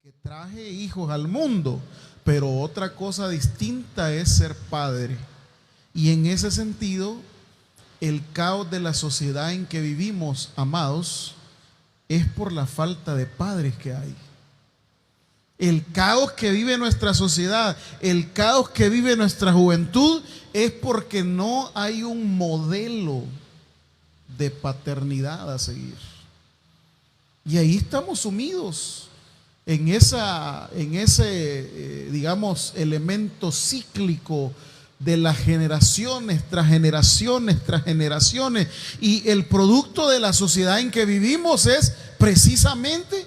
que traje hijos al mundo, pero otra cosa distinta es ser padre. Y en ese sentido, el caos de la sociedad en que vivimos, amados, es por la falta de padres que hay. El caos que vive nuestra sociedad, el caos que vive nuestra juventud, es porque no hay un modelo de paternidad a seguir. Y ahí estamos sumidos en ese digamos, elemento cíclico de las generaciones tras generaciones tras generaciones. Y el producto de la sociedad en que vivimos es precisamente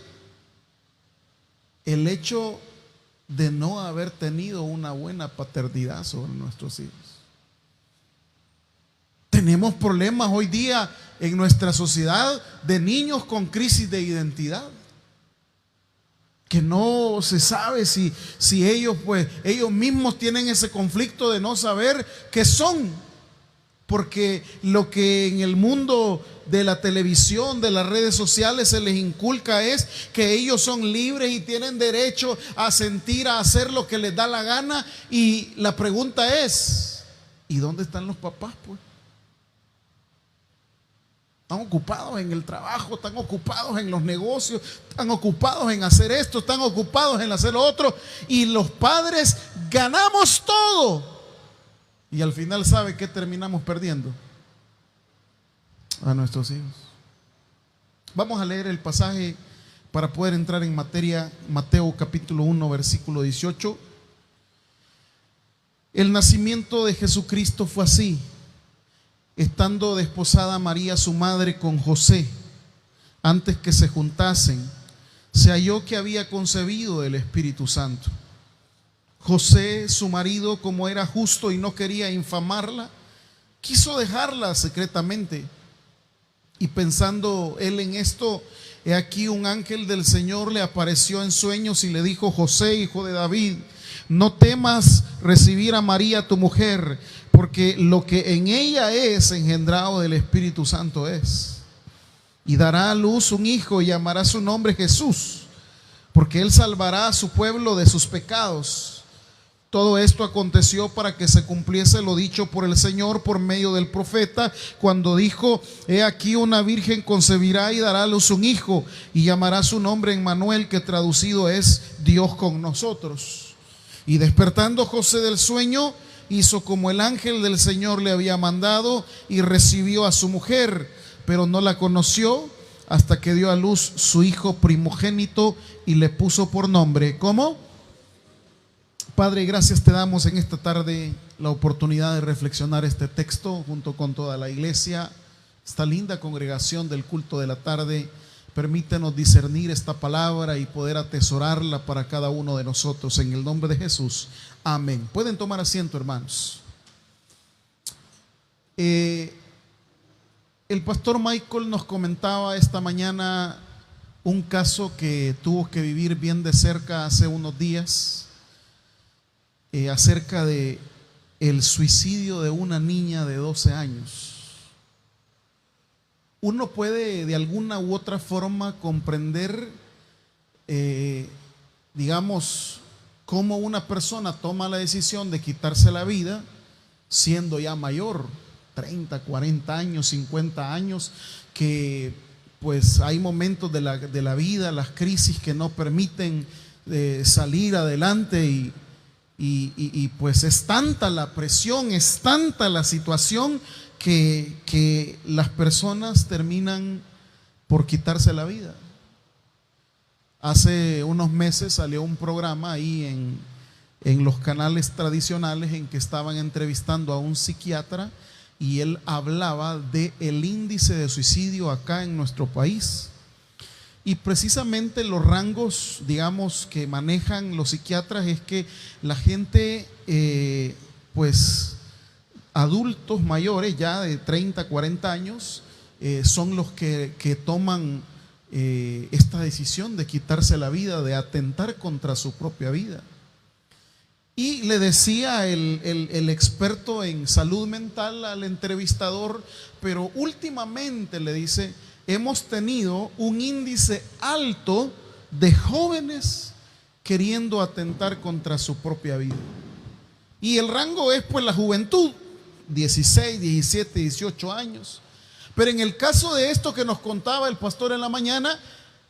el hecho de no haber tenido una buena paternidad sobre nuestros hijos. Tenemos problemas hoy día en nuestra sociedad de niños con crisis de identidad, que no se sabe si ellos mismos tienen ese conflicto de no saber qué son, porque lo que en el mundo de la televisión, de las redes sociales se les inculca es que ellos son libres y tienen derecho a sentir, a hacer lo que les da la gana. Y la pregunta es, ¿y dónde están los papás, pues? Están ocupados en el trabajo, están ocupados en los negocios, están ocupados en hacer esto, están ocupados en hacer lo otro. Y los padres ganamos todo. Y al final, ¿sabe qué terminamos perdiendo? A nuestros hijos. Vamos a leer el pasaje para poder entrar en materia. Mateo capítulo 1, versículo 18. El nacimiento de Jesucristo fue así. Estando desposada María su madre con José, antes que se juntasen, se halló que había concebido el Espíritu Santo. José, su marido, como era justo y no quería infamarla, quiso dejarla secretamente. Y pensando él en esto, he aquí un ángel del Señor le apareció en sueños y le dijo: José, hijo de David, no temas recibir a María tu mujer, porque lo que en ella es engendrado del Espíritu Santo es. Y dará a luz un hijo y llamará su nombre Jesús, porque él salvará a su pueblo de sus pecados. Todo esto aconteció para que se cumpliese lo dicho por el Señor por medio del profeta, cuando dijo: he aquí una virgen concebirá y dará a luz un hijo, y llamará su nombre Emmanuel, que traducido es Dios con nosotros. Y despertando José del sueño, hizo como el ángel del Señor le había mandado y recibió a su mujer, pero no la conoció hasta que dio a luz su hijo primogénito y le puso por nombre. ¿Cómo? Padre, gracias te damos en esta tarde la oportunidad de reflexionar este texto junto con toda la iglesia, esta linda congregación del culto de la tarde. Permítenos discernir esta palabra y poder atesorarla para cada uno de nosotros, en el nombre de Jesús. Amén. Pueden tomar asiento, hermanos. El pastor Michael nos comentaba esta mañana un caso que tuvo que vivir bien de cerca hace unos días, acerca de el suicidio de una niña de 12 años. Uno puede de alguna u otra forma comprender, digamos, cómo una persona toma la decisión de quitarse la vida siendo ya mayor, 30, 40 años, 50 años, que pues hay momentos de la vida, las crisis que no permiten salir adelante y pues es tanta la presión, es tanta la situación que las personas terminan por quitarse la vida. Hace unos meses salió un programa ahí en los canales tradicionales en que estaban entrevistando a un psiquiatra y él hablaba del índice de suicidio acá en nuestro país. Y precisamente los rangos, digamos, que manejan los psiquiatras es que la gente, pues adultos mayores ya de 30, 40 años, son los que toman esta decisión de quitarse la vida, de atentar contra su propia vida. Y le decía el experto en salud mental al entrevistador: pero últimamente, le dice, hemos tenido un índice alto de jóvenes queriendo atentar contra su propia vida. Y el rango es pues la juventud, 16, 17, 18 años. Pero en el caso de esto que nos contaba el pastor en la mañana,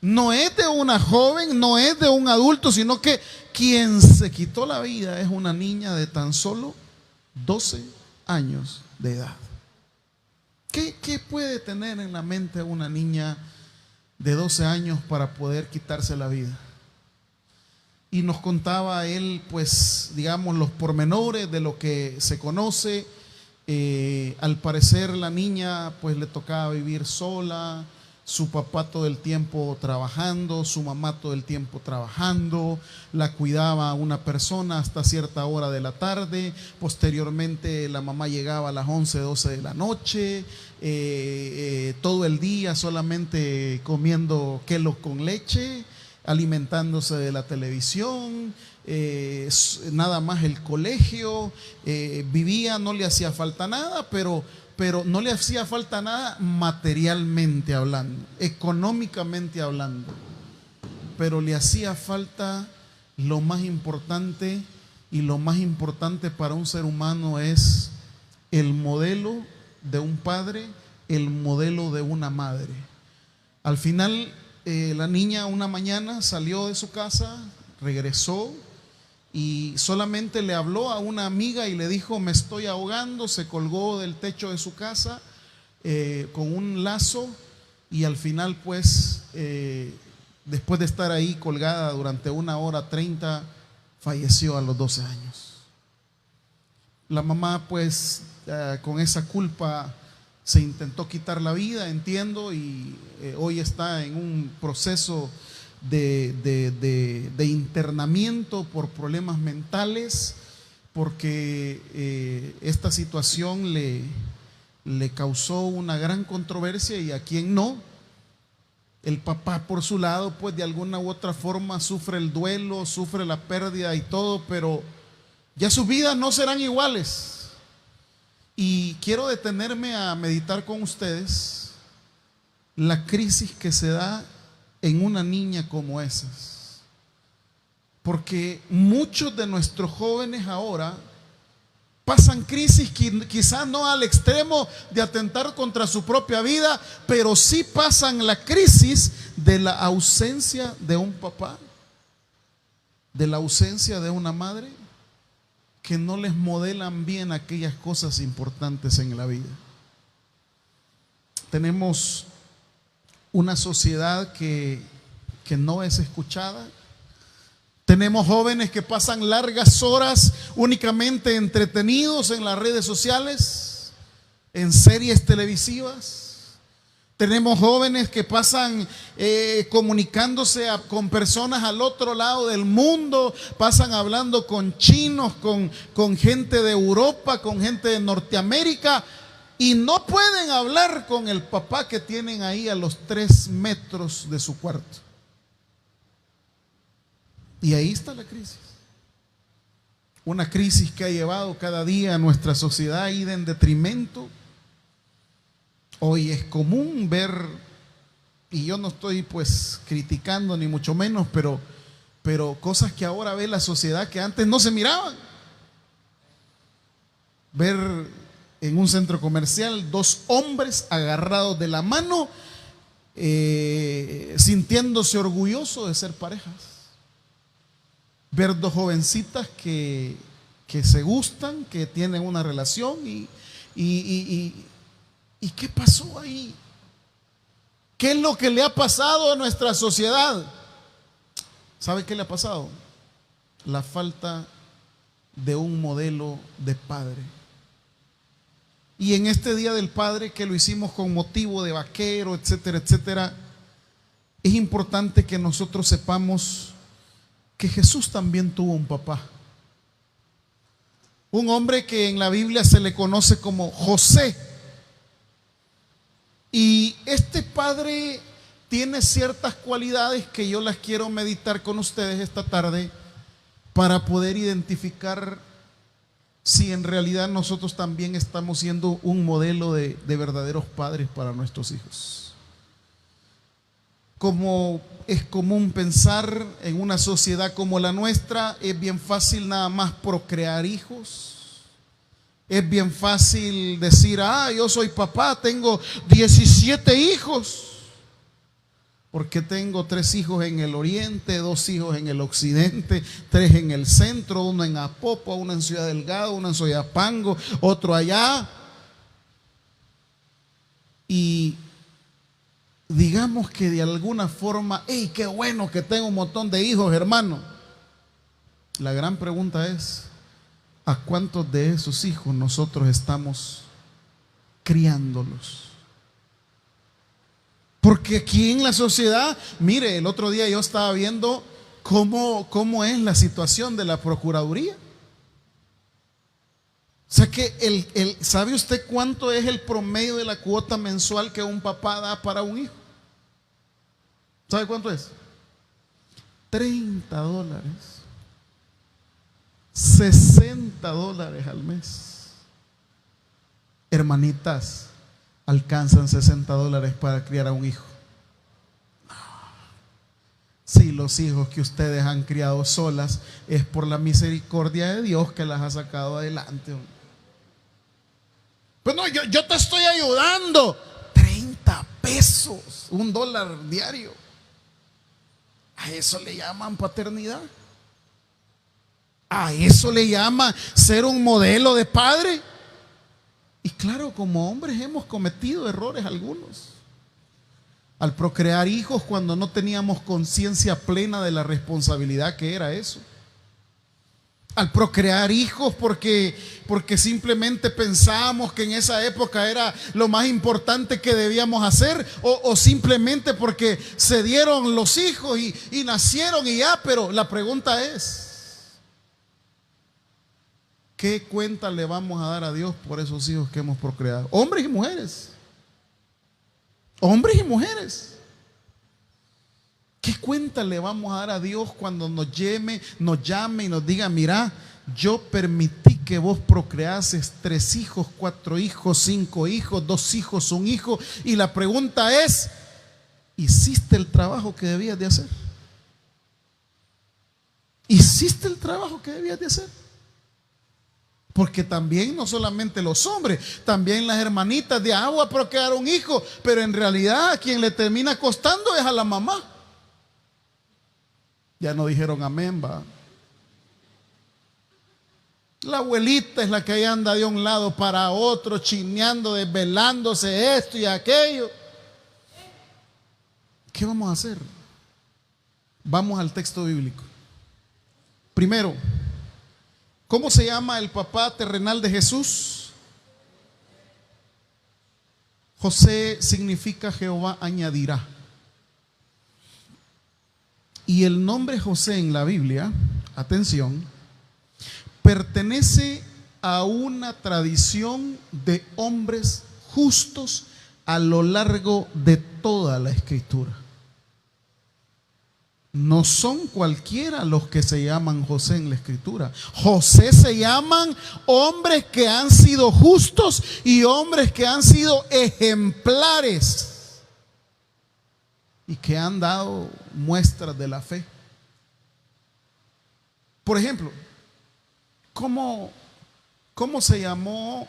no es de una joven, no es de un adulto, sino que quien se quitó la vida es una niña de tan solo 12 años de edad. ¿Qué puede tener en la mente una niña de 12 años para poder quitarse la vida? Y nos contaba él, pues, digamos, los pormenores de lo que se conoce. Al parecer la niña pues le tocaba vivir sola, su papá todo el tiempo trabajando, su mamá todo el tiempo trabajando, la cuidaba una persona hasta cierta hora de la tarde, posteriormente la mamá llegaba a las 11, 12 de la noche, todo el día solamente comiendo quelos con leche, alimentándose de la televisión, nada más el colegio, vivía, no le hacía falta nada, pero no le hacía falta nada materialmente hablando, económicamente hablando, pero le hacía falta lo más importante, y lo más importante para un ser humano es el modelo de un padre, el modelo de una madre. Al final, la niña una mañana salió de su casa, regresó y solamente le habló a una amiga y le dijo: me estoy ahogando. Se colgó del techo de su casa con un lazo, y al final pues después de estar ahí colgada durante 1 hora 30, falleció a los 12 años. La mamá pues con esa culpa se intentó quitar la vida, entiendo, y hoy está en un proceso de internamiento por problemas mentales, porque esta situación le causó una gran controversia, y a quien no. El papá por su lado pues de alguna u otra forma sufre el duelo, sufre la pérdida y todo, pero ya sus vidas no serán iguales. Y quiero detenerme a meditar con ustedes la crisis que se da en una niña como esas, porque muchos de nuestros jóvenes ahora pasan crisis, quizás no al extremo de atentar contra su propia vida, pero sí pasan la crisis de la ausencia de un papá, de la ausencia de una madre, que no les modelan bien aquellas cosas importantes en la vida. Tenemos una sociedad que no es escuchada. Tenemos jóvenes que pasan largas horas únicamente entretenidos en las redes sociales, en series televisivas. Tenemos jóvenes que pasan comunicándose con personas al otro lado del mundo, pasan hablando con chinos, con gente de Europa, con gente de Norteamérica, y no pueden hablar con el papá que tienen ahí a los 3 metros de su cuarto. Y ahí está la crisis. Una crisis que ha llevado cada día a nuestra sociedad a ir en detrimento. Hoy es común ver, y yo no estoy pues criticando ni mucho menos, pero cosas que ahora ve la sociedad que antes no se miraban. Ver en un centro comercial 2 hombres agarrados de la mano, sintiéndose orgullosos de ser parejas. Ver 2 jovencitas que se gustan, que tienen una relación, ¿y qué pasó ahí? ¿Qué es lo que le ha pasado a nuestra sociedad? ¿Sabe qué le ha pasado? La falta de un modelo de padre. Y en este Día del Padre, que lo hicimos con motivo de vaquero, etcétera, etcétera, es importante que nosotros sepamos que Jesús también tuvo un papá. Un hombre que en la Biblia se le conoce como José. Y este padre tiene ciertas cualidades que yo las quiero meditar con ustedes esta tarde, para poder identificar si en realidad nosotros también estamos siendo un modelo de verdaderos padres para nuestros hijos. Como es común pensar en una sociedad como la nuestra, es bien fácil nada más procrear hijos. Es bien fácil decir, yo soy papá, tengo 17 hijos. Porque tengo 3 hijos en el oriente, 2 hijos en el occidente, 3 en el centro, uno en Apopa, uno en Ciudad Delgado, uno en Soyapango, otro allá. Y digamos que de alguna forma, ¡hey, qué bueno que tengo un montón de hijos, hermano! La gran pregunta es, ¿a cuántos de esos hijos nosotros estamos criándolos? Porque aquí en la sociedad, mire, el otro día yo estaba viendo cómo es la situación de la Procuraduría. O sea que ¿sabe usted cuánto es el promedio de la cuota mensual que un papá da para un hijo? ¿Sabe cuánto es? $30, $60 al mes. Hermanitas, alcanzan $60 para criar a un hijo. Si los hijos que ustedes han criado solas, es por la misericordia de Dios que las ha sacado adelante. Pues no, yo te estoy ayudando. 30 pesos, $1 diario. A eso le llaman paternidad. A eso le llaman ser un modelo de padre. Y claro, como hombres hemos cometido errores algunos. Al procrear hijos cuando no teníamos conciencia plena de la responsabilidad que era eso. Al procrear hijos porque simplemente pensábamos que en esa época era lo más importante que debíamos hacer, o simplemente porque se dieron los hijos y nacieron y ya. Pero la pregunta es, ¿qué cuenta le vamos a dar a Dios por esos hijos que hemos procreado? Hombres y mujeres. Hombres y mujeres. ¿Qué cuenta le vamos a dar a Dios cuando nos llame y nos diga, mira, yo permití que vos procreases 3 hijos, 4 hijos, 5 hijos, 2 hijos, 1 hijo? Y la pregunta es, ¿hiciste el trabajo que debías de hacer? ¿Hiciste el trabajo que debías de hacer? Porque también no solamente los hombres, también las hermanitas de agua procrear un hijo, pero en realidad a quien le termina costando es a la mamá. Ya no dijeron amén, va. La abuelita es la que ahí anda de un lado para otro, chineando, desvelándose esto y aquello. ¿Qué vamos a hacer? Vamos al texto bíblico. Primero, ¿cómo se llama el papá terrenal de Jesús? José significa Jehová añadirá. Y el nombre José en la Biblia, atención, pertenece a una tradición de hombres justos a lo largo de toda la Escritura. No son cualquiera los que se llaman José en la Escritura. José se llaman hombres que han sido justos y hombres que han sido ejemplares y que han dado muestras de la fe. Por ejemplo, ¿cómo se llamó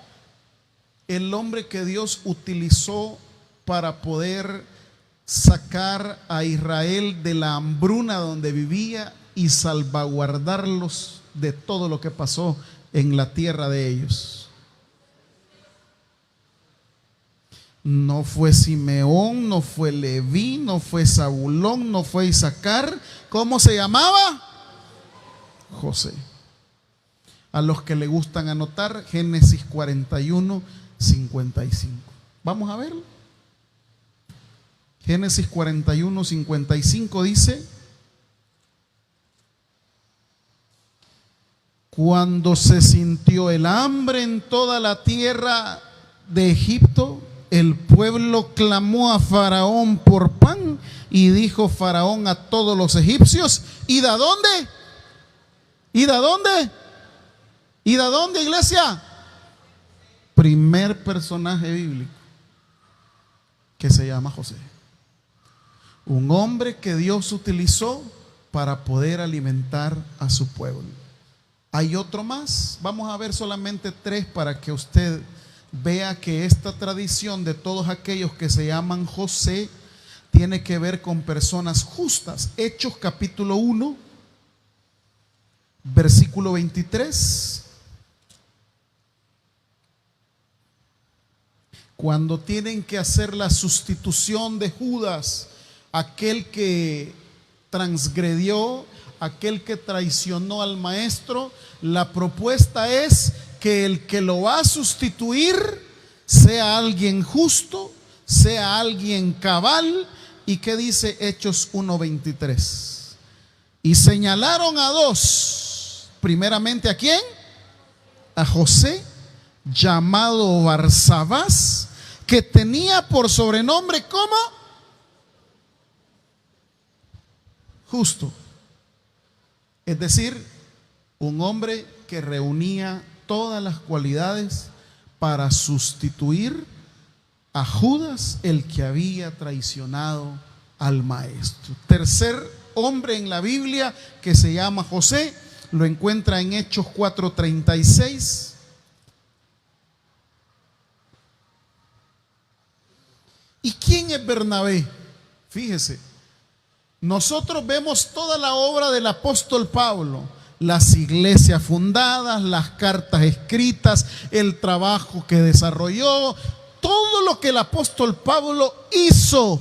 el hombre que Dios utilizó para poder sacar a Israel de la hambruna donde vivía y salvaguardarlos de todo lo que pasó en la tierra de ellos? No fue Simeón, no fue Leví, no fue Zabulón, no fue Isaacar. ¿Cómo se llamaba? José. A los que le gustan anotar, Génesis 41, 55. Vamos a verlo. Génesis 41, 55 dice: cuando se sintió el hambre en toda la tierra de Egipto, el pueblo clamó a Faraón por pan, y dijo Faraón a todos los egipcios: ¿id a dónde? ¿Id a dónde? ¿Id a dónde, iglesia? Primer personaje bíblico que se llama José. Un hombre que Dios utilizó para poder alimentar a su pueblo. Hay otro más. Vamos a ver solamente 3 para que usted vea que esta tradición de todos aquellos que se llaman José tiene que ver con personas justas. Hechos capítulo 1, versículo 23. Cuando tienen que hacer la sustitución de Judas, aquel que transgredió, aquel que traicionó al maestro, la propuesta es que el que lo va a sustituir sea alguien justo, sea alguien cabal. ¿Y qué dice Hechos 1:23? Y señalaron a 2, primeramente ¿a quién? A José, llamado Barsabás, que tenía por sobrenombre ¿cómo? Justo. Es decir, un hombre que reunía todas las cualidades para sustituir a Judas, el que había traicionado al maestro. Tercer hombre en la Biblia que se llama José, lo encuentra en Hechos 4:36. ¿Y quién es Bernabé? Fíjese, nosotros vemos toda la obra del apóstol Pablo, las iglesias fundadas, las cartas escritas, el trabajo que desarrolló, todo lo que el apóstol Pablo hizo.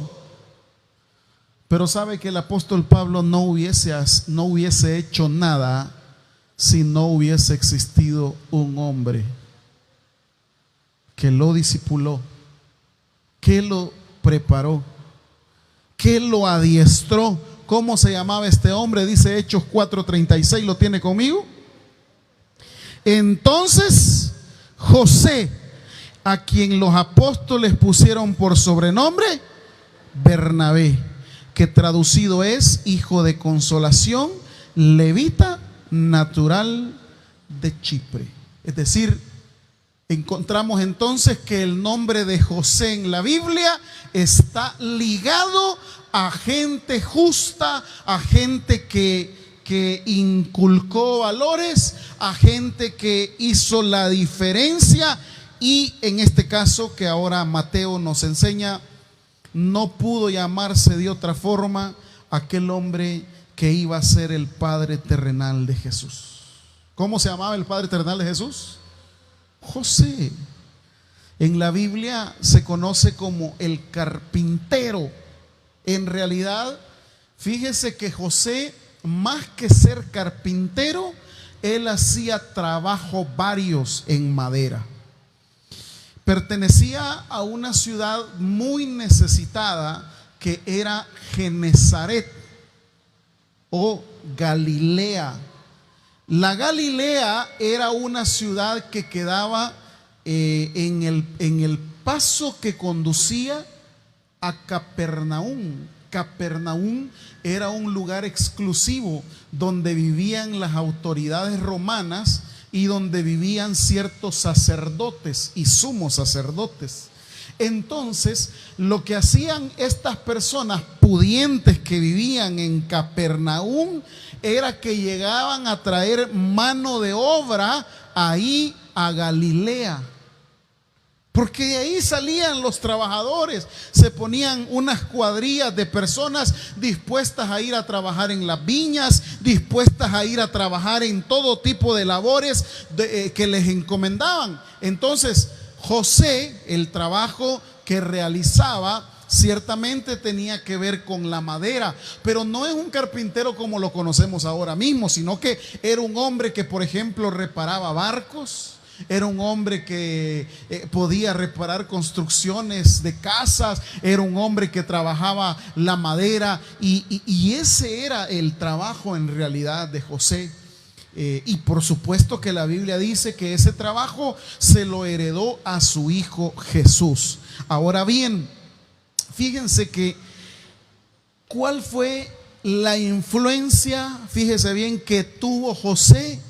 Pero sabe que el apóstol Pablo no hubiese hecho nada si no hubiese existido un hombre que lo discipuló, que lo preparó, que lo adiestró. ¿Cómo se llamaba este hombre? Dice Hechos 4:36, ¿lo tiene conmigo? Entonces José, a quien los apóstoles pusieron por sobrenombre Bernabé, que traducido es hijo de consolación, levita, natural de Chipre. Es decir, encontramos entonces que el nombre de José en la Biblia está ligado a gente justa, a gente que inculcó valores, a gente que hizo la diferencia. Y en este caso que ahora Mateo nos enseña, no pudo llamarse de otra forma aquel hombre que iba a ser el padre terrenal de Jesús. ¿Cómo se llamaba el padre terrenal de Jesús? José. En la Biblia se conoce como el carpintero. En realidad, fíjese que José, más que ser carpintero, él hacía trabajo varios en madera. Pertenecía a una ciudad muy necesitada que era Genezaret o Galilea. La Galilea era una ciudad que quedaba en el paso que conducía a Capernaum. Capernaum era un lugar exclusivo donde vivían las autoridades romanas y donde vivían ciertos sacerdotes y sumos sacerdotes. Entonces, lo que hacían estas personas pudientes que vivían en Capernaum era que llegaban a traer mano de obra ahí a Galilea, porque de ahí salían los trabajadores. Se ponían unas cuadrillas de personas dispuestas a ir a trabajar en las viñas, dispuestas a ir a trabajar en todo tipo de labores que les encomendaban. Entonces José, el trabajo que realizaba ciertamente tenía que ver con la madera, pero no es un carpintero como lo conocemos ahora mismo, sino que era un hombre que, por ejemplo, reparaba barcos. Era un hombre que podía reparar construcciones de casas. Era un hombre que trabajaba la madera, y ese era el trabajo en realidad de José. Y por supuesto que la Biblia dice que ese trabajo se lo heredó a su hijo Jesús. Ahora bien, fíjense que ¿cuál fue la influencia, fíjese bien, que tuvo José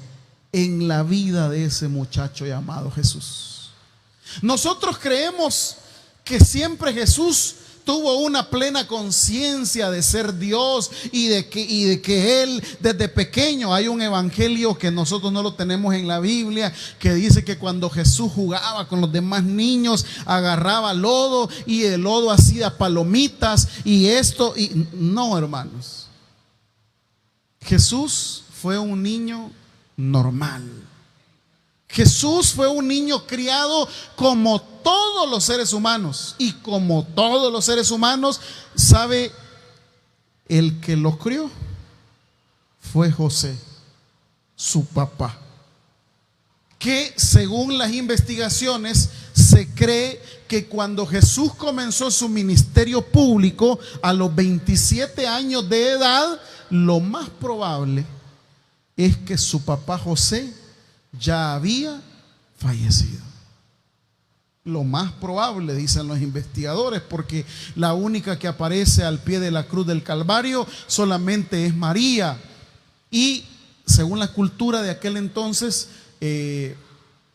en la vida de ese muchacho llamado Jesús? Nosotros creemos que siempre Jesús tuvo una plena conciencia de ser Dios y de que Él desde pequeño, hay un evangelio que nosotros no lo tenemos en la Biblia, que dice que cuando Jesús jugaba con los demás niños, agarraba lodo y el lodo hacía palomitas y esto, y no, hermanos. Jesús fue un niño normal. Jesús fue un niño criado como todos los seres humanos. Y como todos los seres humanos, ¿sabe? El que lo crió fue José, su papá. Que según las investigaciones se cree que cuando Jesús comenzó su ministerio público a los 27 años de edad, lo más probable es que su papá José ya había fallecido. Lo más probable, dicen los investigadores, porque la única que aparece al pie de la cruz del Calvario solamente es María. Y según la cultura de aquel entonces,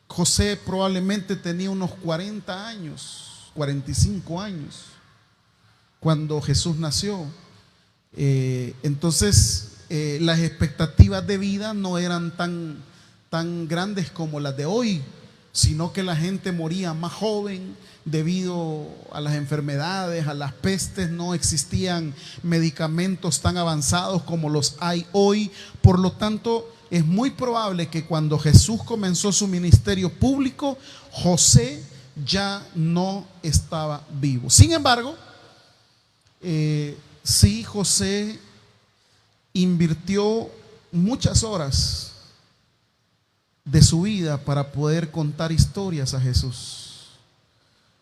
José probablemente tenía unos 40 años, 45 años, cuando Jesús nació. Entonces, las expectativas de vida no eran tan grandes como las de hoy, sino que la gente moría más joven debido a las enfermedades, a las pestes. No existían medicamentos tan avanzados como los hay hoy. Por lo tanto, es muy probable que cuando Jesús comenzó su ministerio público, José ya no estaba vivo. Sin embargo, sí, José invirtió muchas horas de su vida para poder contar historias a Jesús.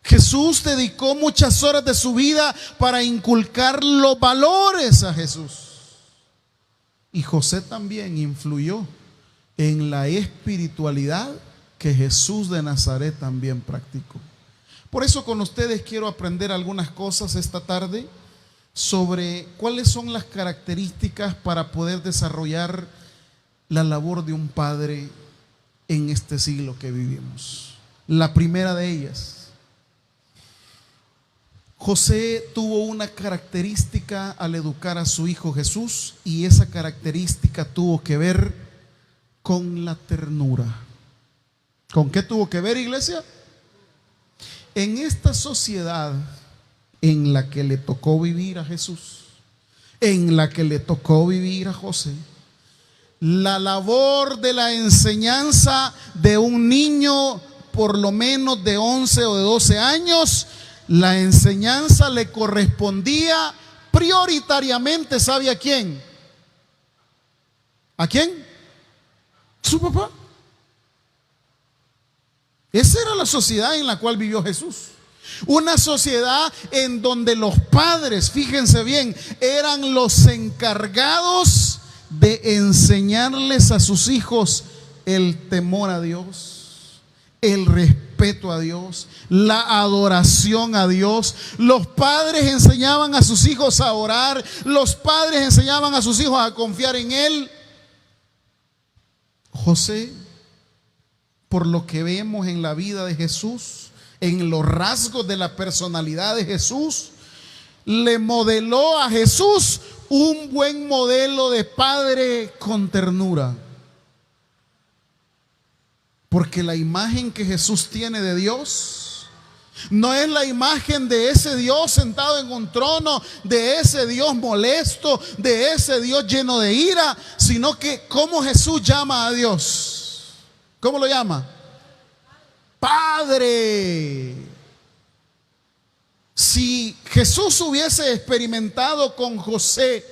Jesús dedicó muchas horas de su vida para inculcar los valores a Jesús. Y José también influyó en la espiritualidad que Jesús de Nazaret también practicó. Por eso con ustedes quiero aprender algunas cosas esta tarde sobre cuáles son las características para poder desarrollar la labor de un padre en este siglo que vivimos. La primera de ellas: José tuvo una característica al educar a su hijo Jesús, y esa característica tuvo que ver con la ternura. ¿Con qué tuvo que ver, iglesia? En esta sociedad en la que le tocó vivir a Jesús, en la que le tocó vivir a José, la labor de la enseñanza de un niño por lo menos de 11 o de 12 años, la enseñanza le correspondía prioritariamente, ¿sabe a quién? ¿A quién? Su papá. Esa era la sociedad en la cual vivió Jesús. Una sociedad en donde los padres, fíjense bien, eran los encargados de enseñarles a sus hijos el temor a Dios, el respeto a Dios, la adoración a Dios. Los padres enseñaban a sus hijos a orar, los padres enseñaban a sus hijos a confiar en Él. José, por lo que vemos en la vida de Jesús, en los rasgos de la personalidad de Jesús, le modeló a Jesús un buen modelo de padre con ternura. Porque la imagen que Jesús tiene de Dios no es la imagen de ese Dios sentado en un trono, de ese Dios molesto, de ese Dios lleno de ira, sino que cómo Jesús llama a Dios. ¿Cómo lo llama? Padre. Si Jesús hubiese experimentado con José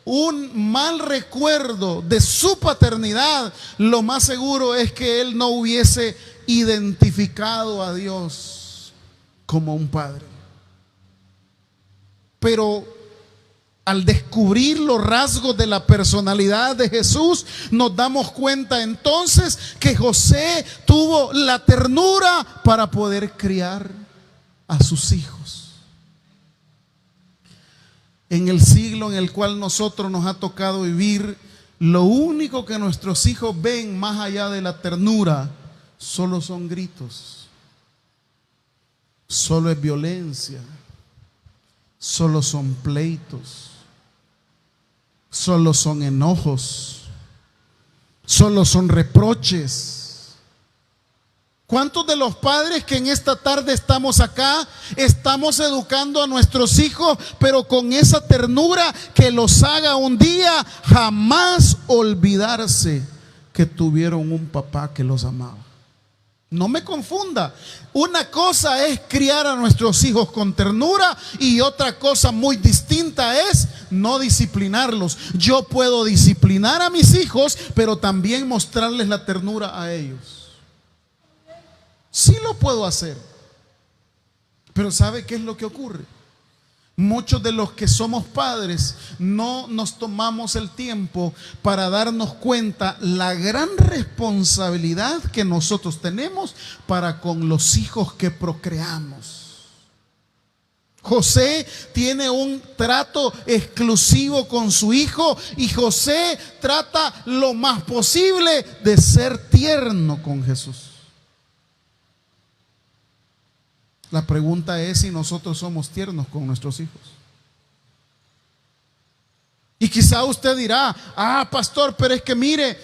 un mal recuerdo de su paternidad, lo más seguro es que él no hubiese identificado a Dios como un padre. Pero al descubrir los rasgos de la personalidad de Jesús, nos damos cuenta entonces que José tuvo la ternura para poder criar a sus hijos. En el siglo en el cual nosotros nos ha tocado vivir, lo único que nuestros hijos ven más allá de la ternura solo son gritos, solo es violencia, solo son pleitos, solo son enojos, solo son reproches. ¿Cuántos de los padres que en esta tarde estamos acá estamos educando a nuestros hijos, pero con esa ternura que los haga un día jamás olvidarse que tuvieron un papá que los amaba? No me confunda. Una cosa es criar a nuestros hijos con ternura y otra cosa muy distinta es no disciplinarlos. Yo puedo disciplinar a mis hijos, pero también mostrarles la ternura a ellos. Sí lo puedo hacer. Pero ¿sabe qué es lo que ocurre? Muchos de los que somos padres no nos tomamos el tiempo para darnos cuenta la gran responsabilidad que nosotros tenemos para con los hijos que procreamos. José tiene un trato exclusivo con su hijo y José trata lo más posible de ser tierno con Jesús. La pregunta es si nosotros somos tiernos con nuestros hijos. Y quizá usted dirá: pastor, pero es que mire,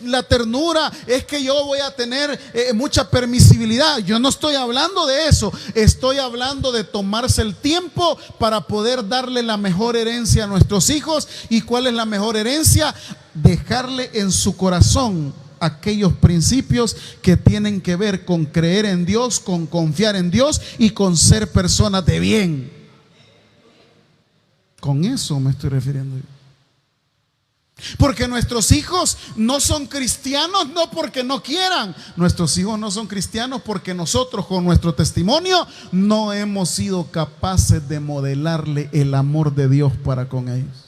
la ternura es que yo voy a tener mucha permisibilidad. Yo no estoy hablando de eso. Estoy hablando de tomarse el tiempo para poder darle la mejor herencia a nuestros hijos. ¿Y cuál es la mejor herencia? Dejarle en su corazón aquellos principios que tienen que ver con creer en Dios, con confiar en Dios y con ser personas de bien. Con eso me estoy refiriendo yo. Porque nuestros hijos no son cristianos no porque no quieran. Nuestros hijos no son cristianos porque nosotros con nuestro testimonio no hemos sido capaces de modelarle el amor de Dios para con ellos.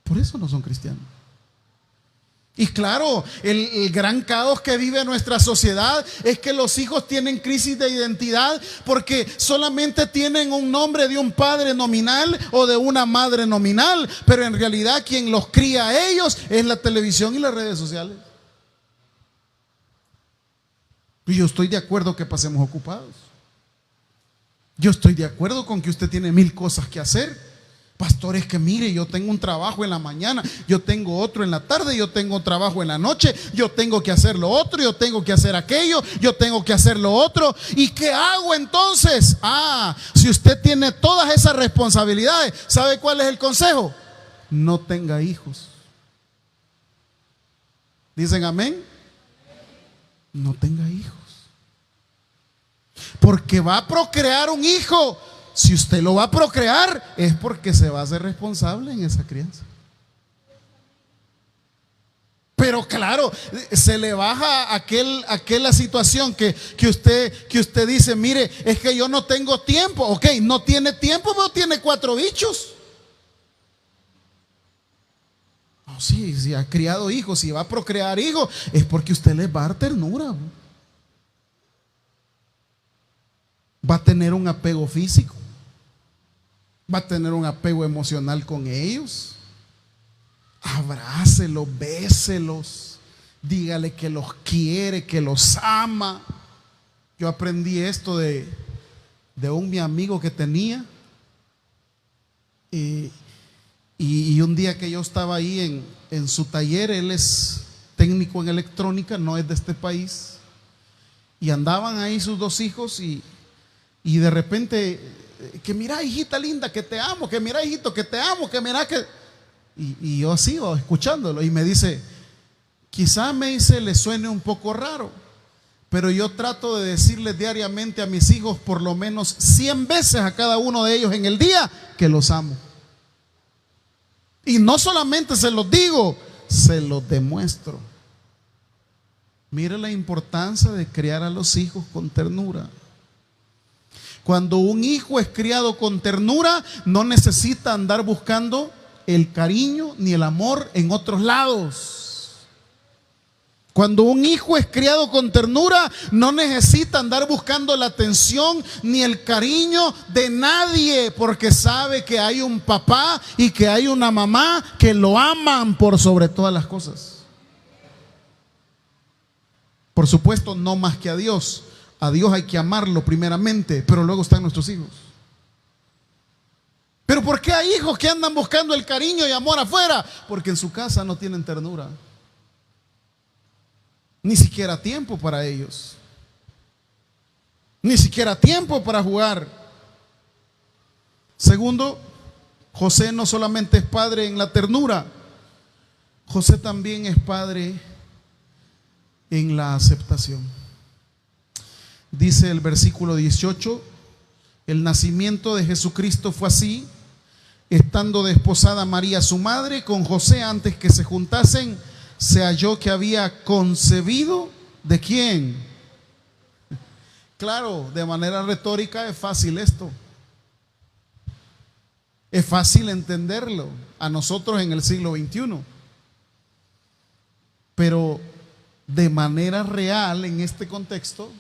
Por eso no son cristianos. Y claro, el gran caos que vive nuestra sociedad es que los hijos tienen crisis de identidad porque solamente tienen un nombre de un padre nominal o de una madre nominal, pero en realidad quien los cría a ellos es la televisión y las redes sociales. Y yo estoy de acuerdo que pasemos ocupados. Yo estoy de acuerdo con que usted tiene 1000 cosas que hacer. Pastor, es que mire, yo tengo un trabajo en la mañana, yo tengo otro en la tarde, yo tengo un trabajo en la noche, yo tengo que hacer lo otro, yo tengo que hacer aquello, yo tengo que hacer lo otro. ¿Y qué hago entonces? Si usted tiene todas esas responsabilidades, ¿sabe cuál es el consejo? No tenga hijos. ¿Dicen amén? No tenga hijos. Porque va a procrear un hijo. Si usted lo va a procrear es porque se va a hacer responsable en esa crianza. Pero claro, se le baja aquella situación que usted dice: mire, es que yo no tengo tiempo. Ok, no tiene tiempo, pero tiene 4 bichos. Sí, si ha criado hijos, si va a procrear hijos, es porque usted les va a dar ternura. Va a tener un apego físico, va a tener un apego emocional con ellos. Abrácelos, béselos, dígale que los quiere, que los ama. Yo aprendí esto de un mi amigo que tenía. Y un día que yo estaba ahí en su taller, él es técnico en electrónica, no es de este país, y andaban ahí sus 2 hijos y de repente, que mira, hijita linda, que te amo, que mira, hijito, que te amo, que mira que... Y yo así iba escuchándolo y me dice: quizá, me dice, le suene un poco raro, pero yo trato de decirles diariamente a mis hijos por lo menos 100 veces a cada uno de ellos en el día que los amo. Y no solamente se los digo, se los demuestro. Mire la importancia de criar a los hijos con ternura. Cuando un hijo es criado con ternura, no necesita andar buscando el cariño ni el amor en otros lados. Cuando un hijo es criado con ternura, no necesita andar buscando la atención ni el cariño de nadie, porque sabe que hay un papá y que hay una mamá que lo aman por sobre todas las cosas. Por supuesto, no más que a Dios. A Dios hay que amarlo primeramente, pero luego están nuestros hijos. Pero ¿por qué hay hijos que andan buscando el cariño y amor afuera? Porque en su casa no tienen ternura, ni siquiera tiempo para ellos, ni siquiera tiempo para jugar. Segundo, José no solamente es padre en la ternura, José también es padre en la aceptación. Dice el versículo 18: el nacimiento de Jesucristo fue así: estando desposada María su madre con José, antes que se juntasen, se halló que había concebido ¿de quién? Claro, de manera retórica es fácil esto. Es fácil entenderlo a nosotros en el siglo XXI. Pero de manera real en este contexto,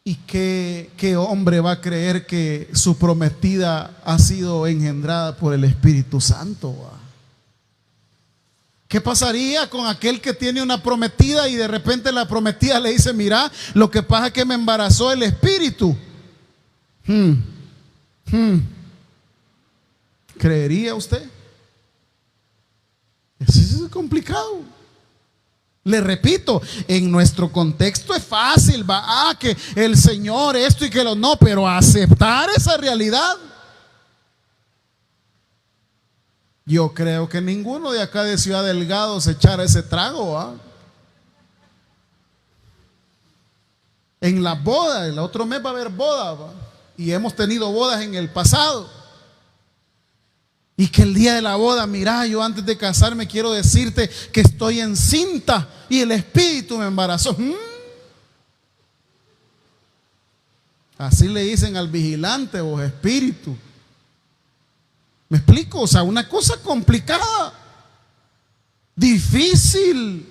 ¿y qué hombre va a creer que su prometida ha sido engendrada por el Espíritu Santo? ¿Qué pasaría con aquel que tiene una prometida y de repente la prometida le dice: mira, lo que pasa es que me embarazó el Espíritu? ¿Creería usted? Eso es complicado. Le repito, en nuestro contexto es fácil, que el Señor esto y que lo no, pero aceptar esa realidad, yo creo que ninguno de acá de Ciudad Delgado se echara ese trago. En la boda, el otro mes va a haber boda, y hemos tenido bodas en el pasado. Y que el día de la boda, mira, yo antes de casarme quiero decirte que estoy encinta y el Espíritu me embarazó. Así le dicen al vigilante o espíritu. ¿Me explico? O sea, una cosa complicada, difícil.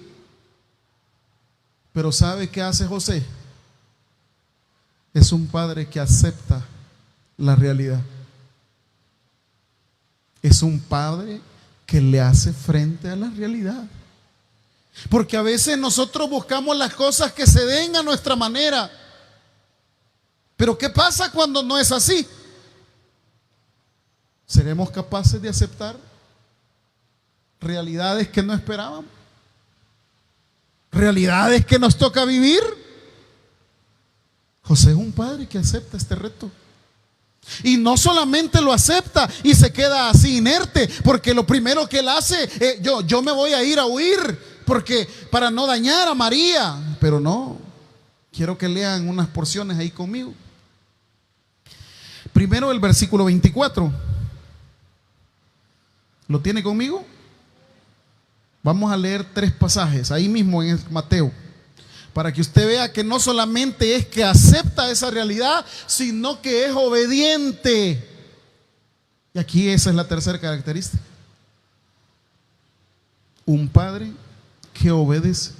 Pero ¿sabe qué hace José? Es un padre que acepta la realidad. Es un padre que le hace frente a la realidad. Porque a veces nosotros buscamos las cosas que se den a nuestra manera. Pero ¿qué pasa cuando no es así? ¿Seremos capaces de aceptar realidades que no esperábamos? ¿Realidades que nos toca vivir? José es un padre que acepta este reto. Y no solamente lo acepta y se queda así inerte, porque lo primero que él hace, yo me voy a ir a huir, porque para no dañar a María. Pero no, quiero que lean unas porciones ahí conmigo. Primero el versículo 24. ¿Lo tiene conmigo? Vamos a leer 3 pasajes ahí mismo en Mateo, para que usted vea que no solamente es que acepta esa realidad, sino que es obediente. Y aquí esa es la tercera característica: un padre que obedece.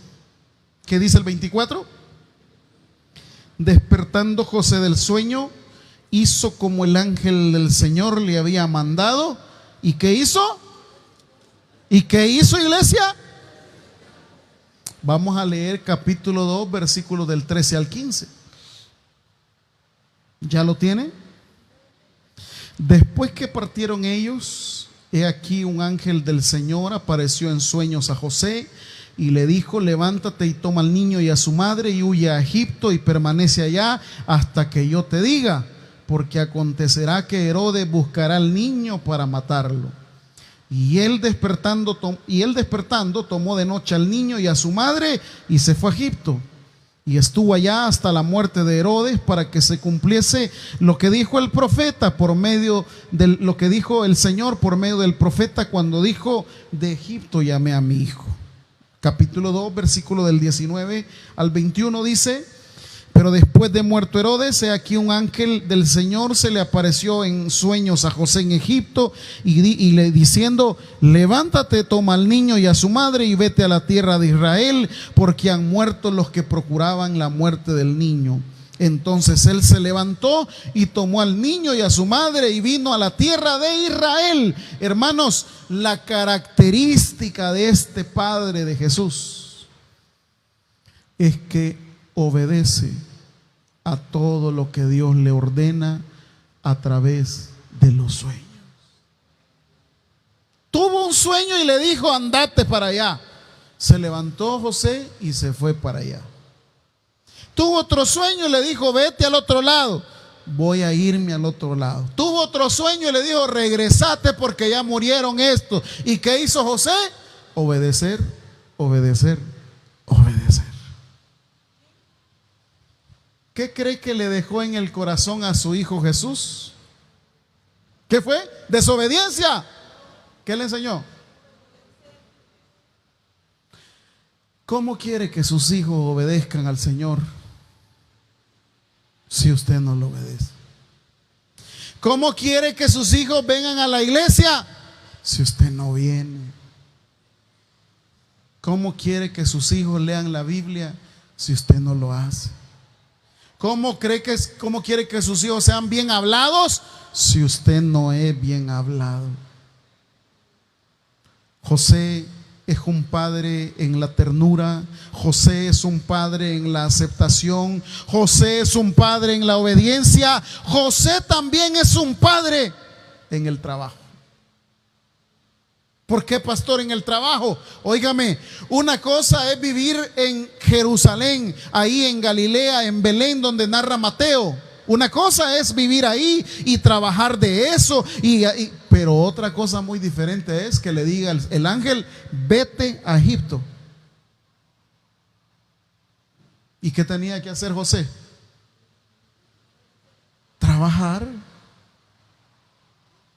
¿Qué dice el 24? Despertando José del sueño, hizo como el ángel del Señor le había mandado. ¿Y qué hizo? ¿Y qué hizo, iglesia? Vamos a leer capítulo 2, versículos del 13 al 15. ¿Ya lo tiene? Después que partieron ellos, he aquí un ángel del Señor apareció en sueños a José y le dijo: levántate y toma al niño y a su madre y huye a Egipto y permanece allá hasta que yo te diga, porque acontecerá que Herodes buscará al niño para matarlo. Y él despertando tomó de noche al niño y a su madre y se fue a Egipto. Y estuvo allá hasta la muerte de Herodes, para que se cumpliese lo que dijo el profeta por medio de lo que dijo el Señor por medio del profeta, cuando dijo: de Egipto llamé a mi hijo. Capítulo 2, versículo del 19 al 21 dice: pero después de muerto Herodes, he aquí un ángel del Señor se le apareció en sueños a José en Egipto y le diciendo: levántate, toma al niño y a su madre y vete a la tierra de Israel, porque han muerto los que procuraban la muerte del niño. Entonces él se levantó y tomó al niño y a su madre y vino a la tierra de Israel. Hermanos, la característica de este padre de Jesús es que obedece a todo lo que Dios le ordena a través de los sueños. Tuvo un sueño y le dijo: andate para allá. Se levantó José y se fue para allá. Tuvo otro sueño y le dijo: vete al otro lado. Voy a irme al otro lado. Tuvo otro sueño y le dijo: regresate porque ya murieron estos. ¿Y qué hizo José? Obedecer, obedecer, obedecer. ¿Qué cree que le dejó en el corazón a su hijo Jesús? ¿Qué fue? Desobediencia. ¿Qué le enseñó? ¿Cómo quiere que sus hijos obedezcan al Señor si usted no lo obedece? ¿Cómo quiere que sus hijos vengan a la iglesia si usted no viene? ¿Cómo quiere que sus hijos lean la Biblia si usted no lo hace? ¿Cómo quiere que sus hijos sean bien hablados si usted no es bien hablado? José es un padre en la ternura. José es un padre en la aceptación. José es un padre en la obediencia. José también es un padre en el trabajo. ¿Por qué, pastor? En el trabajo. Óigame, una cosa es vivir en Jerusalén, ahí en Galilea, en Belén, donde narra Mateo. Una cosa es vivir ahí y trabajar de eso, pero otra cosa muy diferente es que le diga el ángel: vete a Egipto. ¿Y qué tenía que hacer José? Trabajar.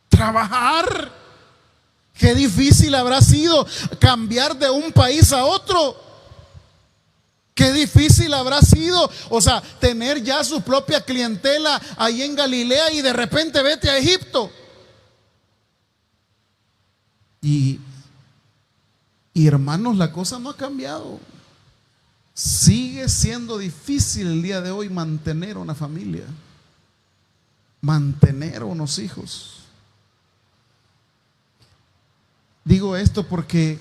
Trabajar. Qué difícil habrá sido cambiar de un país a otro. Qué difícil habrá sido, tener ya su propia clientela ahí en Galilea y de repente vete a Egipto. Y hermanos, la cosa no ha cambiado. Sigue siendo difícil el día de hoy mantener una familia, mantener unos hijos. Digo esto porque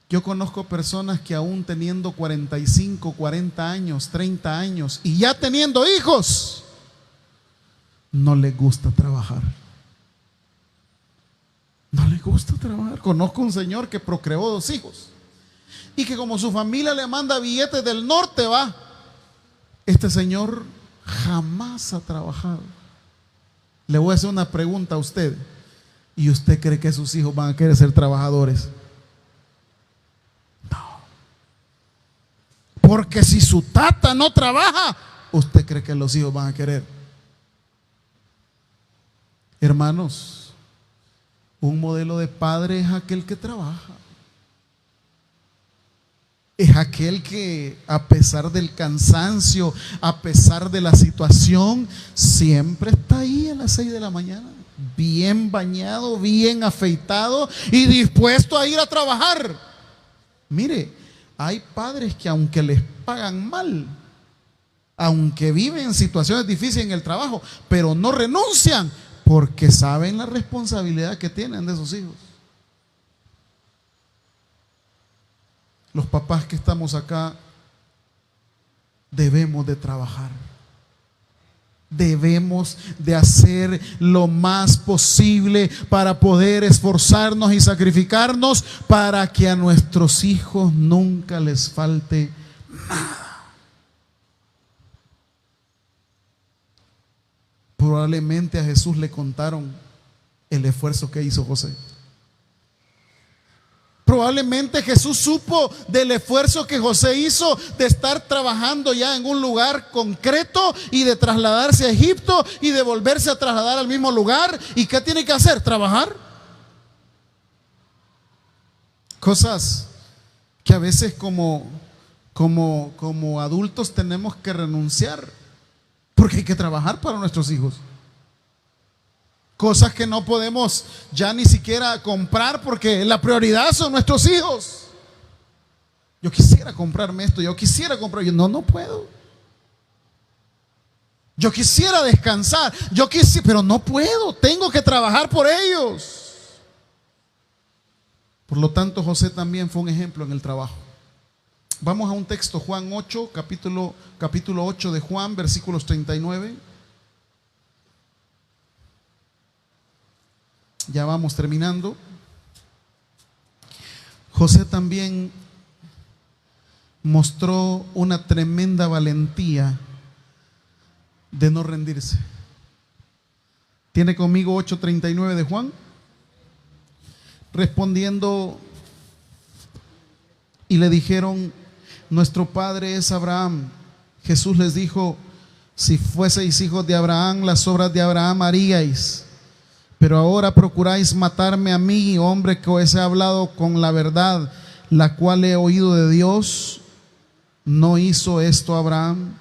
yo conozco personas que aún teniendo 45, 40 años, 30 años y ya teniendo hijos, no les gusta trabajar. No les gusta trabajar. Conozco un señor que procreó 2 hijos y que como su familia le manda billetes del norte, este señor jamás ha trabajado. Le voy a hacer una pregunta a usted. ¿Y usted cree que sus hijos van a querer ser trabajadores? No. Porque si su tata no trabaja, ¿usted cree que los hijos van a querer? Hermanos, un modelo de padre es aquel que trabaja. Es aquel que, a pesar del cansancio, a pesar de la situación, siempre está ahí a las 6 de la mañana, bien bañado, bien afeitado y dispuesto a ir a trabajar. Mire, hay padres que aunque les pagan mal, aunque viven en situaciones difíciles en el trabajo, pero no renuncian porque saben la responsabilidad que tienen de sus hijos. Los papás que estamos acá debemos de trabajar. Debemos de hacer lo más posible para poder esforzarnos y sacrificarnos para que a nuestros hijos nunca les falte nada. Probablemente a Jesús le contaron el esfuerzo que hizo José. Probablemente Jesús supo del esfuerzo que José hizo de estar trabajando ya en un lugar concreto y de trasladarse a Egipto y de volverse a trasladar al mismo lugar. ¿Y qué tiene que hacer? Trabajar. Cosas que a veces como adultos tenemos que renunciar porque hay que trabajar para nuestros hijos. Cosas que no podemos ya ni siquiera comprar porque la prioridad son nuestros hijos. Yo quisiera comprarme esto, yo quisiera comprar, no puedo. Yo quisiera descansar, pero no puedo, tengo que trabajar por ellos. Por lo tanto, José también fue un ejemplo en el trabajo. Vamos a un texto, Juan 8, capítulo 8 de Juan, versículos 39. Ya vamos terminando. José también mostró una tremenda valentía de no rendirse. ¿Tiene conmigo 8:39 de Juan? Respondiendo, y le dijeron: nuestro padre es Abraham. Jesús les dijo: si fueseis hijos de Abraham, las obras de Abraham haríais. Pero ahora procuráis matarme a mí, hombre que os he hablado con la verdad, la cual he oído de Dios. ¿No hizo esto Abraham?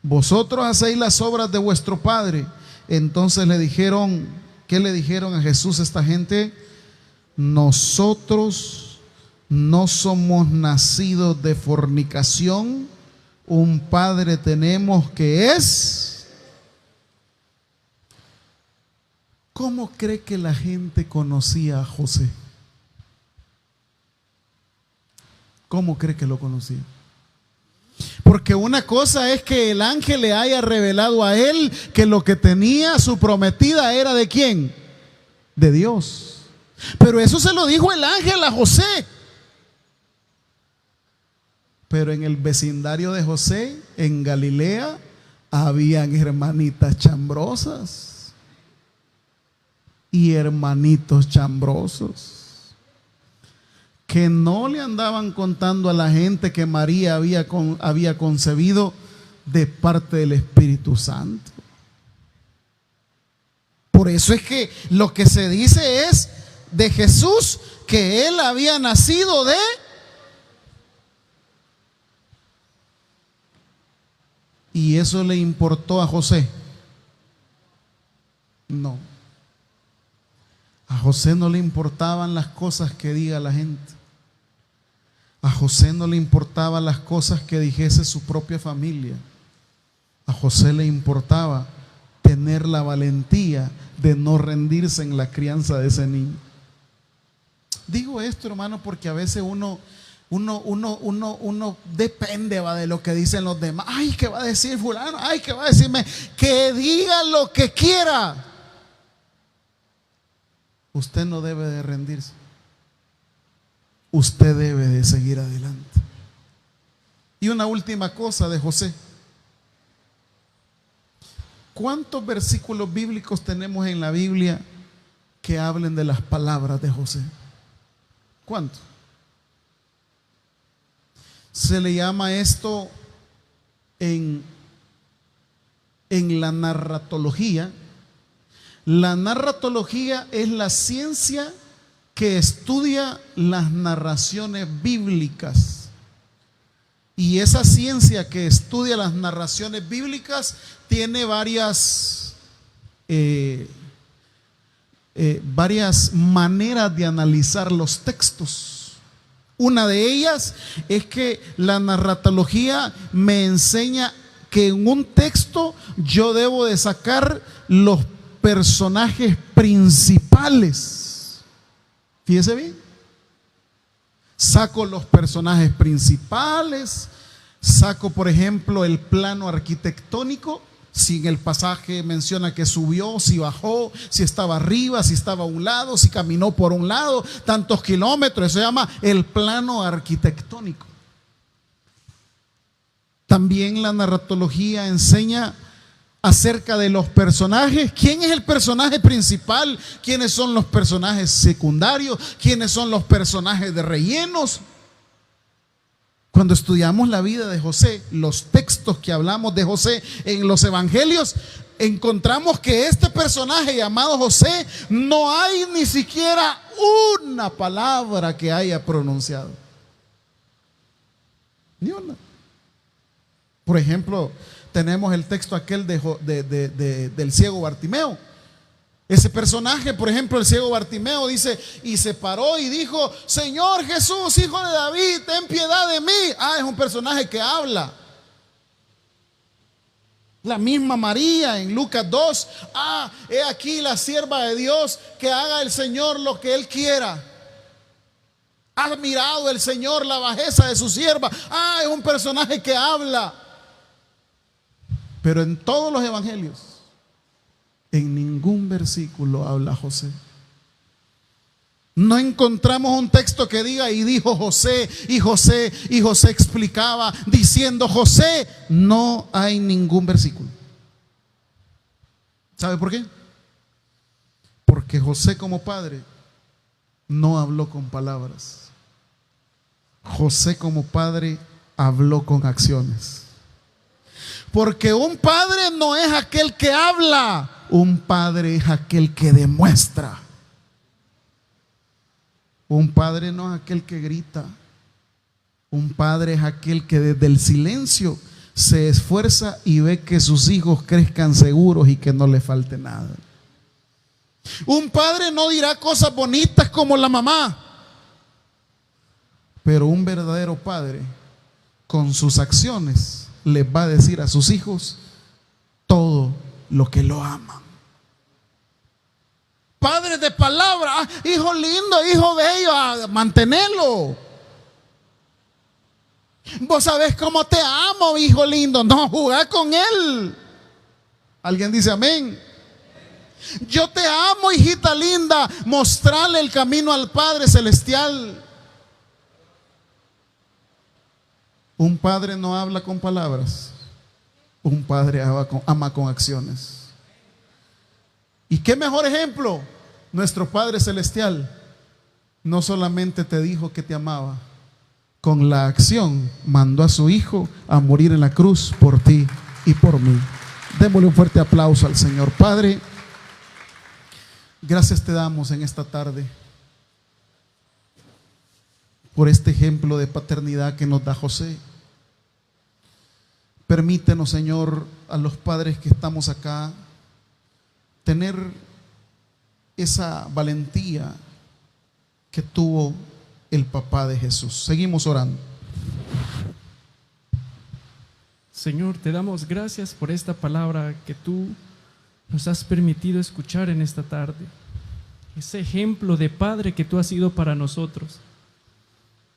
Vosotros hacéis las obras de vuestro padre. Entonces le dijeron, ¿qué le dijeron a Jesús esta gente? Nosotros no somos nacidos de fornicación, un padre tenemos que es. ¿Cómo cree que la gente conocía a José? ¿Cómo cree que lo conocía? Porque una cosa es que el ángel le haya revelado a él que lo que tenía su prometida era ¿de quién? De Dios. Pero eso se lo dijo el ángel a José. Pero en el vecindario de José, en Galilea, habían hermanitas chambrosas y hermanitos chambrosos que no le andaban contando a la gente que María había concebido de parte del Espíritu Santo. Por eso es que lo que se dice es de Jesús que él había nacido de... ¿Y eso le importó a José? No. A José no le importaban las cosas que diga la gente. A José no le importaban las cosas que dijese su propia familia. A José le importaba tener la valentía de no rendirse en la crianza de ese niño. Digo esto, hermano, porque a veces uno depende de lo que dicen los demás. Ay, ¿qué va a decir fulano? Ay, ¿qué va a decirme? Que diga lo que quiera. Usted no debe de rendirse. Usted debe de seguir adelante. Y una última cosa de José. ¿Cuántos versículos bíblicos tenemos en la Biblia que hablen de las palabras de José? ¿Cuántos? Se le llama esto en la narratología. La narratología es la ciencia que estudia las narraciones bíblicas. Y esa ciencia que estudia las narraciones bíblicas tiene varias maneras de analizar los textos. Una de ellas es que la narratología me enseña que en un texto yo debo de sacar los personajes principales. Fíjese bien. Saco los personajes principales, saco por ejemplo el plano arquitectónico, si en el pasaje menciona que subió, si bajó, si estaba arriba, si estaba a un lado, si caminó por un lado, tantos kilómetros, eso se llama el plano arquitectónico. También la narratología enseña acerca de los personajes. ¿Quién es el personaje principal? ¿Quiénes son los personajes secundarios? ¿Quiénes son los personajes de rellenos? Cuando estudiamos la vida de José, los textos que hablamos de José en los evangelios, encontramos que este personaje llamado José no hay ni siquiera una palabra que haya pronunciado. Ni una. Por ejemplo, tenemos el texto aquel del ciego Bartimeo. Ese personaje, por ejemplo, el ciego Bartimeo dice: y se paró y dijo: Señor Jesús, hijo de David, ten piedad de mí. Es un personaje que habla. La misma María en Lucas 2: he aquí la sierva de Dios, que haga el Señor lo que Él quiera. Ha mirado el Señor la bajeza de su sierva. Es un personaje que habla. Pero en todos los evangelios, en ningún versículo habla José. No encontramos un texto que diga y dijo José, y José explicaba diciendo José. No hay ningún versículo. ¿Sabe por qué? Porque José como padre no habló con palabras. José como padre habló con acciones. Porque un padre no es aquel que habla, un padre es aquel que demuestra. Un padre no es aquel que grita. Un padre es aquel que desde el silencio se esfuerza y ve que sus hijos crezcan seguros y que no les falte nada. Un padre no dirá cosas bonitas como la mamá, pero un verdadero padre con sus acciones les va a decir a sus hijos todo lo que lo aman. Padres de palabra, hijo lindo, hijo bello, mantenerlo. Vos sabés cómo te amo, hijo lindo. No, jugá con él. ¿Alguien dice amén? Yo te amo, hijita linda. Mostrarle el camino al Padre Celestial. Un padre no habla con palabras. Un padre ama con acciones. ¿Y qué mejor ejemplo? Nuestro Padre Celestial no solamente te dijo que te amaba, con la acción mandó a su Hijo a morir en la cruz por ti y por mí. Démosle un fuerte aplauso al Señor. Padre, gracias te damos en esta tarde por este ejemplo de paternidad que nos da José. Permítenos, Señor, a los padres que estamos acá, tener esa valentía que tuvo el papá de Jesús. Seguimos orando. Señor, te damos gracias por esta palabra que tú nos has permitido escuchar en esta tarde. Ese ejemplo de padre que tú has sido para nosotros.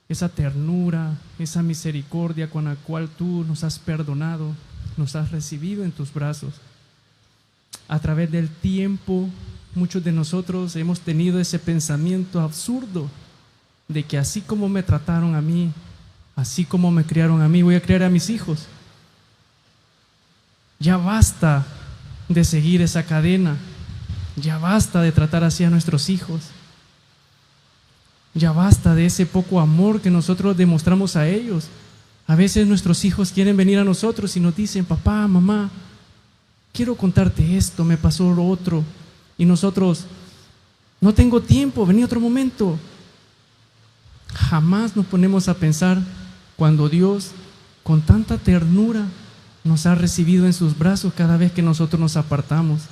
Esa ternura, esa misericordia con la cual tú nos has perdonado, nos has recibido en tus brazos. A través del tiempo, muchos de nosotros hemos tenido ese pensamiento absurdo de que así como me trataron a mí, así como me criaron a mí, voy a criar a mis hijos. Ya basta de seguir esa cadena. Ya basta de tratar así a nuestros hijos. Ya basta de ese poco amor que nosotros demostramos a ellos. A veces nuestros hijos quieren venir a nosotros y nos dicen: papá, mamá, quiero contarte esto, me pasó lo otro. Y nosotros: no tengo tiempo, vení otro momento. Jamás nos ponemos a pensar cuando Dios, con tanta ternura, nos ha recibido en sus brazos cada vez que nosotros nos apartamos.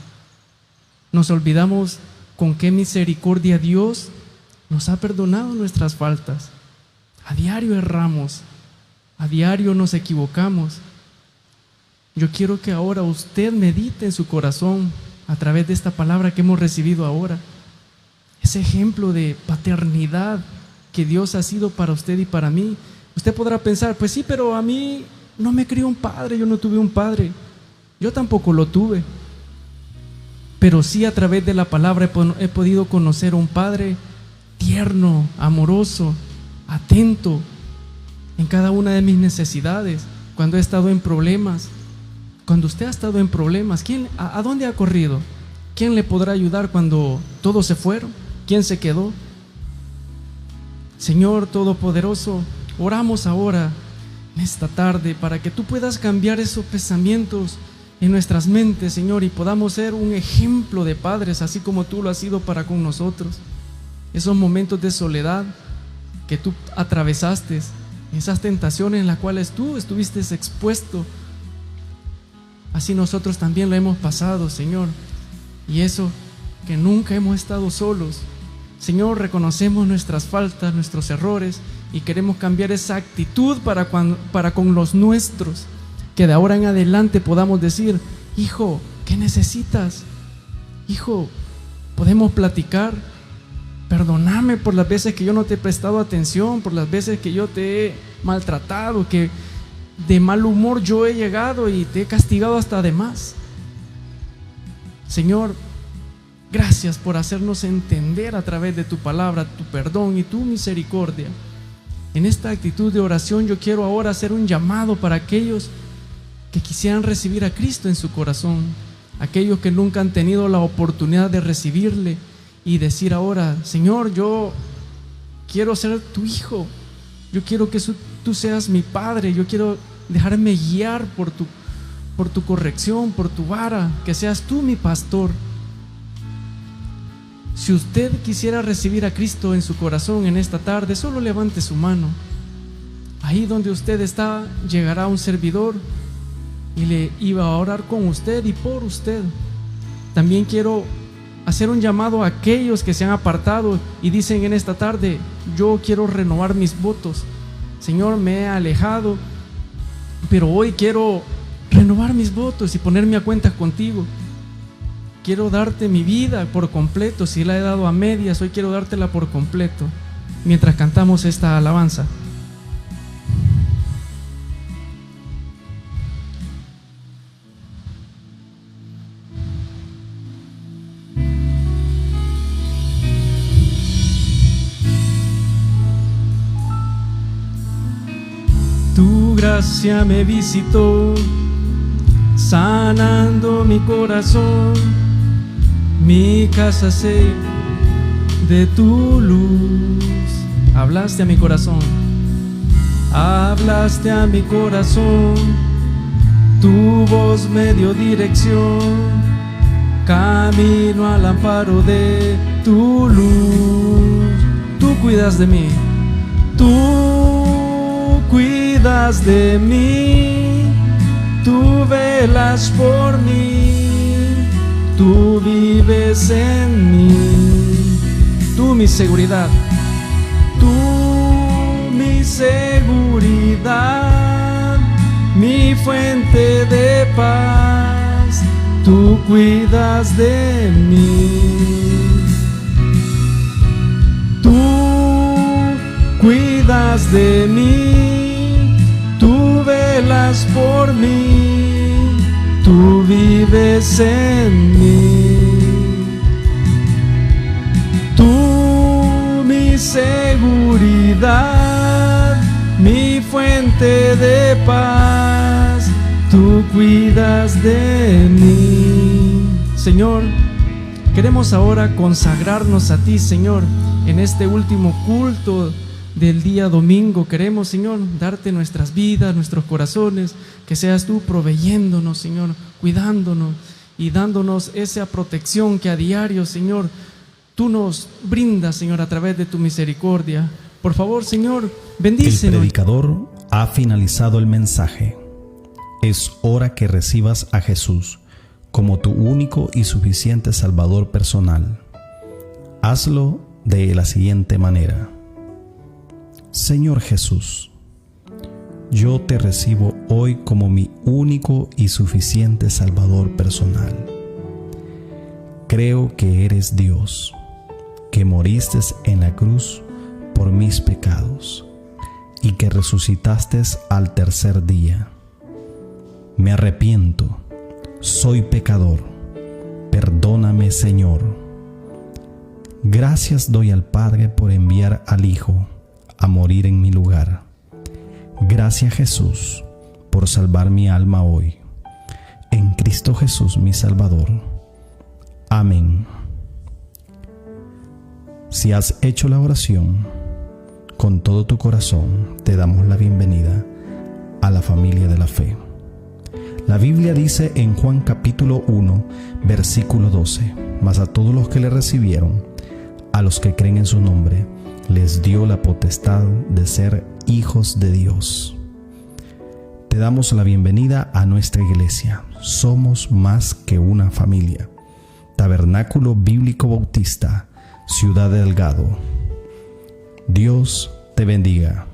Nos olvidamos con qué misericordia Dios nos ha perdonado nuestras faltas. A diario erramos, a diario nos equivocamos. Yo quiero que ahora usted medite en su corazón a través de esta palabra que hemos recibido ahora. Ese ejemplo de paternidad que Dios ha sido para usted y para mí. Usted podrá pensar: pues sí, pero a mí no me crió un padre, yo no tuve un padre. Yo tampoco lo tuve. Pero sí, a través de la palabra he podido conocer a un padre tierno, amoroso, atento en cada una de mis necesidades. Cuando he estado en problemas, cuando usted ha estado en problemas, ¿a dónde ha corrido? ¿Quién le podrá ayudar cuando todos se fueron? ¿Quién se quedó? Señor Todopoderoso, oramos ahora en esta tarde para que tú puedas cambiar esos pensamientos en nuestras mentes, Señor, y podamos ser un ejemplo de padres, así como tú lo has sido para con nosotros. Esos momentos de soledad que tú atravesaste, esas tentaciones en las cuales tú estuviste expuesto, así nosotros también lo hemos pasado, Señor. Y eso, que nunca hemos estado solos. Señor, reconocemos nuestras faltas, nuestros errores, y queremos cambiar esa actitud para con los nuestros. Que de ahora en adelante podamos decir: hijo, ¿qué necesitas? Hijo, podemos platicar. Perdóname por las veces que yo no te he prestado atención, por las veces que yo te he maltratado, que de mal humor yo he llegado y te he castigado hasta de más. Señor, Gracias por hacernos entender a través de tu palabra, tu perdón y tu misericordia. En esta actitud de oración yo quiero ahora hacer un llamado para aquellos que quisieran recibir a Cristo en su corazón, aquellos que nunca han tenido la oportunidad de recibirle y decir ahora: Señor, yo quiero ser tu hijo, yo quiero que tú seas mi padre, yo quiero dejarme guiar por tu corrección, por tu vara, que seas tú mi pastor. Si usted quisiera recibir a Cristo en su corazón en esta tarde, solo levante su mano. Ahí donde usted está, llegará un servidor y le iba a orar con usted y por usted. También quiero hacer un llamado a aquellos que se han apartado y dicen en esta tarde: yo quiero renovar mis votos. Señor, me he alejado, pero hoy quiero renovar mis votos y ponerme a cuentas contigo. Quiero darte mi vida por completo. Si la he dado a medias, hoy quiero dártela por completo. Mientras cantamos esta alabanza. Tu gracia me visitó, sanando mi corazón. Mi casa se de tu luz. Hablaste a mi corazón, hablaste a mi corazón. Tu voz me dio dirección, camino al amparo de tu luz. Tú cuidas de mí, tú cuidas de mí, tú velas por mí. Tú vives en mí, tú mi seguridad, tú mi seguridad, mi fuente de paz, tú cuidas de mí. Tú cuidas de mí, tú velas por mí, tú vives en mí. Tú mi seguridad, mi fuente de paz, tú cuidas de mí. Señor, queremos ahora consagrarnos a ti, Señor, en este último culto del día domingo. Queremos, Señor, darte nuestras vidas, nuestros corazones, que seas tú proveyéndonos, Señor, cuidándonos y dándonos esa protección que a diario, Señor, tú nos brindas, Señor, a través de tu misericordia. Por favor, Señor, bendícenos. El predicador ha finalizado el mensaje. Es hora que recibas a Jesús como tu único y suficiente Salvador personal. Hazlo de la siguiente manera: Señor Jesús, yo te recibo hoy como mi único y suficiente Salvador personal. Creo que eres Dios, que moriste en la cruz por mis pecados y que resucitaste al tercer día. Me arrepiento, soy pecador, perdóname, Señor. Gracias doy al Padre por enviar al Hijo a morir en mi lugar. Gracias, Jesús, por salvar mi alma hoy. En Cristo Jesús, mi Salvador. Amén. Si has hecho la oración con todo tu corazón, te damos la bienvenida a la familia de la fe. La Biblia dice en Juan capítulo 1, versículo 12: mas a todos los que le recibieron, a los que creen en su nombre, les dio la potestad de ser hijos de Dios. Te damos la bienvenida a nuestra iglesia. Somos más que una familia. Tabernáculo Bíblico Bautista, Ciudad Delgado. Dios te bendiga.